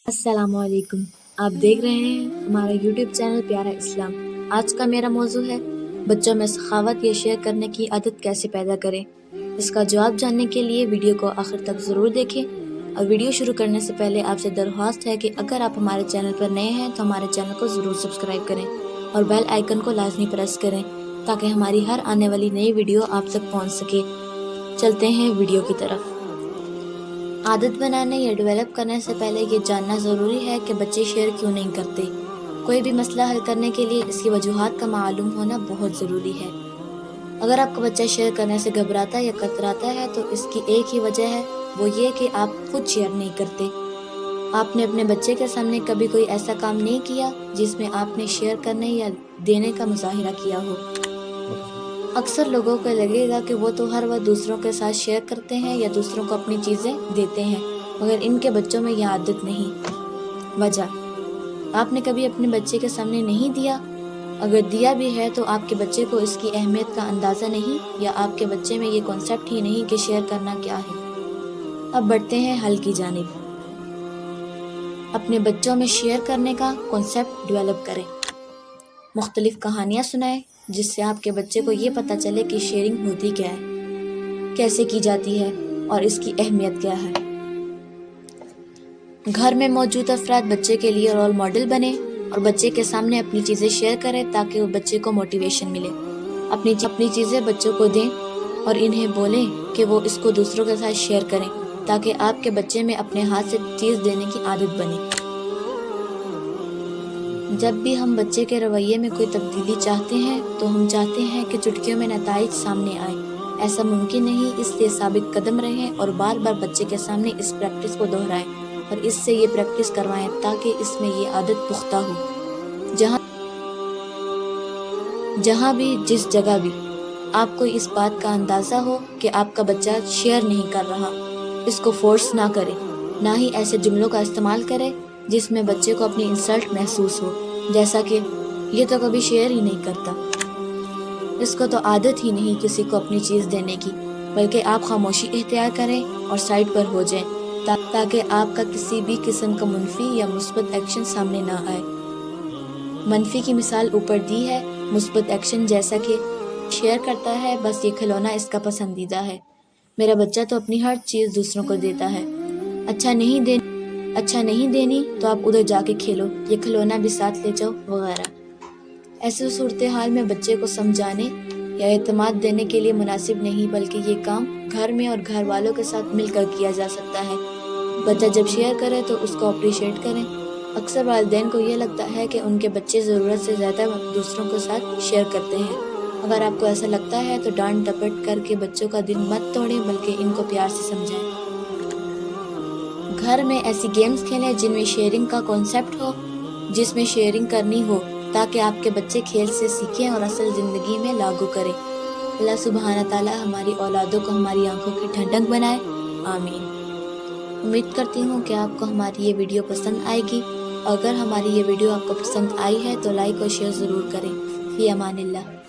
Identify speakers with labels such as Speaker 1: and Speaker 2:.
Speaker 1: السلام علیکم، آپ دیکھ رہے ہیں ہمارا یوٹیوب چینل پیارا اسلام۔ آج کا میرا موضوع ہے بچوں میں سخاوت یا شیئر کرنے کی عادت کیسے پیدا کریں۔ اس کا جواب جاننے کے لیے ویڈیو کو آخر تک ضرور دیکھیں، اور ویڈیو شروع کرنے سے پہلے آپ سے درخواست ہے کہ اگر آپ ہمارے چینل پر نئے ہیں تو ہمارے چینل کو ضرور سبسکرائب کریں اور بیل آئیکن کو لازمی پریس کریں تاکہ ہماری ہر آنے والی نئی ویڈیو آپ تک پہنچ سکے۔ چلتے ہیں ویڈیو کی طرف۔ عادت بنانے یا ڈیولپ کرنے سے پہلے یہ جاننا ضروری ہے کہ بچے شیئر کیوں نہیں کرتے۔ کوئی بھی مسئلہ حل کرنے کے لیے اس کی وجوہات کا معلوم ہونا بہت ضروری ہے۔ اگر آپ کا بچہ شیئر کرنے سے گھبراتا یا کتراتا ہے تو اس کی ایک ہی وجہ ہے، وہ یہ کہ آپ خود شیئر نہیں کرتے۔ آپ نے اپنے بچے کے سامنے کبھی کوئی ایسا کام نہیں کیا جس میں آپ نے شیئر کرنے یا دینے کا مظاہرہ کیا ہو۔ اکثر لوگوں کو لگے گا کہ وہ تو ہر وقت دوسروں کے ساتھ شیئر کرتے ہیں یا دوسروں کو اپنی چیزیں دیتے ہیں، مگر ان کے بچوں میں یہ عادت نہیں۔ وجہ: آپ نے کبھی اپنے بچے کے سامنے نہیں دیا۔ اگر دیا بھی ہے تو آپ کے بچے کو اس کی اہمیت کا اندازہ نہیں، یا آپ کے بچے میں یہ کنسیپٹ ہی نہیں کہ شیئر کرنا کیا ہے۔ اب بڑھتے ہیں حل کی جانب۔ اپنے بچوں میں شیئر کرنے کا کنسیپٹ ڈیولپ کریں۔ مختلف کہانیاں سنائیں جس سے آپ کے بچے کو یہ پتہ چلے کہ شیئرنگ ہوتی کیا ہے، کیسے کی جاتی ہے اور اس کی اہمیت کیا ہے۔ گھر میں موجود افراد بچے کے لیے رول ماڈل بنیں اور بچے کے سامنے اپنی چیزیں شیئر کریں تاکہ وہ بچے کو موٹیویشن ملے۔ اپنی چیزیں بچوں کو دیں اور انہیں بولیں کہ وہ اس کو دوسروں کے ساتھ شیئر کریں تاکہ آپ کے بچے میں اپنے ہاتھ سے چیز دینے کی عادت بنے۔ جب بھی ہم بچے کے رویے میں کوئی تبدیلی چاہتے ہیں تو ہم چاہتے ہیں کہ چٹکیوں میں نتائج سامنے آئیں۔ ایسا ممکن نہیں، اس لیے ثابت قدم رہیں اور بار بار بچے کے سامنے اس پریکٹس کو دہرائیں اور اس سے یہ پریکٹس کروائیں تاکہ اس میں یہ عادت پختہ ہو۔ جہاں بھی، جس جگہ بھی آپ کو اس بات کا اندازہ ہو کہ آپ کا بچہ شیئر نہیں کر رہا، اس کو فورس نہ کریں، نہ ہی ایسے جملوں کا استعمال کریں جس میں بچے کو اپنی انسلٹ محسوس ہو، جیسا کہ یہ تو کبھی شیئر ہی نہیں کرتا، اس کو تو عادت ہی نہیں کسی کو اپنی چیز دینے کی۔ بلکہ آپ خاموشی اختیار کریں اور سائڈ پر ہو جائیں تاکہ آپ کا کسی بھی قسم کا منفی یا مثبت ایکشن سامنے نہ آئے۔ منفی کی مثال اوپر دی ہے، مثبت ایکشن جیسا کہ شیئر کرتا ہے، بس یہ کھلونا اس کا پسندیدہ ہے، میرا بچہ تو اپنی ہر چیز دوسروں کو دیتا ہے، اچھا نہیں دینی تو آپ ادھر جا کے کھیلو، یہ کھلونا بھی ساتھ لے جاؤ، وغیرہ۔ ایسے صورتحال میں بچے کو سمجھانے یا اعتماد دینے کے لیے مناسب نہیں، بلکہ یہ کام گھر میں اور گھر والوں کے ساتھ مل کر کیا جا سکتا ہے۔ بچہ جب شیئر کرے تو اس کو اپریشیٹ کریں۔ اکثر والدین کو یہ لگتا ہے کہ ان کے بچے ضرورت سے زیادہ دوسروں کے ساتھ شیئر کرتے ہیں۔ اگر آپ کو ایسا لگتا ہے تو ڈانٹ ڈپٹ کر کے بچوں کا دل مت توڑیں، بلکہ ان کو پیار سے سمجھائیں۔ گھر میں ایسی گیمز کھیلیں جن میں شیئرنگ کا کنسیپٹ ہو، جس میں شیئرنگ کرنی ہو، تاکہ آپ کے بچے کھیل سے سیکھیں اور اصل زندگی میں لاگو کریں۔ اللہ سبحانہ تعالیٰ ہماری اولادوں کو ہماری آنکھوں کی ٹھنڈک بنائے، آمین۔ امید کرتی ہوں کہ آپ کو ہماری یہ ویڈیو پسند آئے گی، اور اگر ہماری یہ ویڈیو آپ کو پسند آئی ہے تو لائک اور شیئر ضرور کریں۔ فی امان اللہ۔